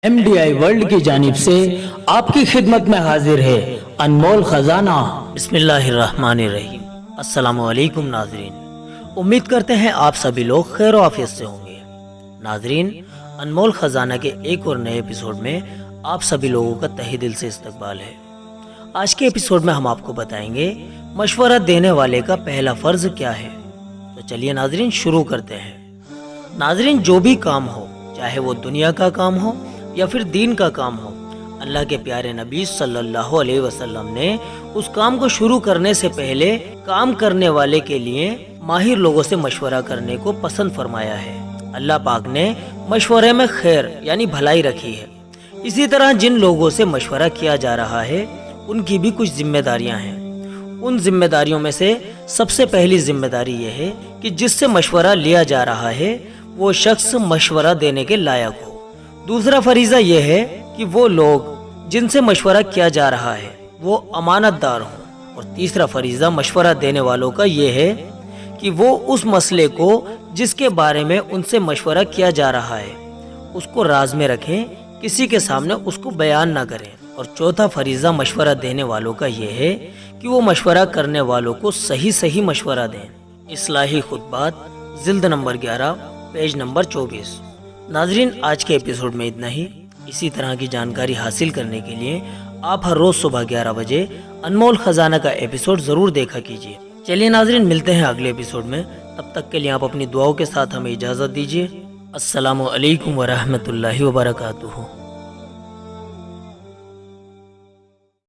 MDI world की जानिब से आपकी खिदमत में हाजिर है अनमोल खजाना। बिस्मिल्लाहिर्रहमानिर्रहीम। अस्सलामु अलैकुम नाजरीन, उम्मीद करते हैं आप सभी लोग खैर आफियत से होंगे। नाजरीन, अनमोल खजाना के एक और नए एपिसोड में आप सभी लोगों का तहे दिल से इस्तकबाल है। आज के एपिसोड में हम आपको बताएंगे मशवरा देने वाले का पहला फर्ज क्या है। तो चलिए नाजरीन शुरू करते हैं। नाजरीन, जो भी काम हो, चाहे वो दुनिया का काम हो या फिर दीन का काम हो, अल्लाह के प्यारे नबी सल्लल्लाहु अलैहि वसल्लम ने उस काम को शुरू करने से पहले काम करने वाले के लिए माहिर लोगों से मशवरा करने को पसंद फरमाया है। अल्लाह पाक ने मशवरे में खैर यानी भलाई रखी है। इसी तरह जिन लोगों से मशवरा किया जा रहा है उनकी भी कुछ जिम्मेदारियां हैं। उन जिम्मेदारियों में से सबसे पहली जिम्मेदारी यह है कि जिससे मशवरा लिया जा रहा है वो शख्स मशवरा देने के लायक हो। दूसरा फरीजा यह है कि वो लोग जिनसे मशवरा किया जा रहा है वो अमानतदार हों। और तीसरा फरीजा मशवरा देने वालों का यह है कि वो उस मसले को जिसके बारे में उनसे मशवरा किया जा रहा है उसको राज में रखें, किसी के सामने उसको बयान ना करें। और चौथा फरीजा मशवरा देने वालों का यह है कि वो मशवरा करने वालों को सही मशवरा दें। इस्लाही खुतबात जिल्द नंबर 11 पेज नंबर 24। नाजरीन, आज के एपिसोड में इतना ही। इसी तरह की जानकारी हासिल करने के लिए आप हर रोज सुबह 11 बजे अनमोल खजाना का एपिसोड जरूर देखा कीजिए। चलिए नाजरीन, मिलते हैं अगले एपिसोड में। तब तक के लिए आप अपनी दुआओं के साथ हमें इजाजत दीजिए। अस्सलामु अलैकुम व रहमतुल्लाहि व बरकातुहू।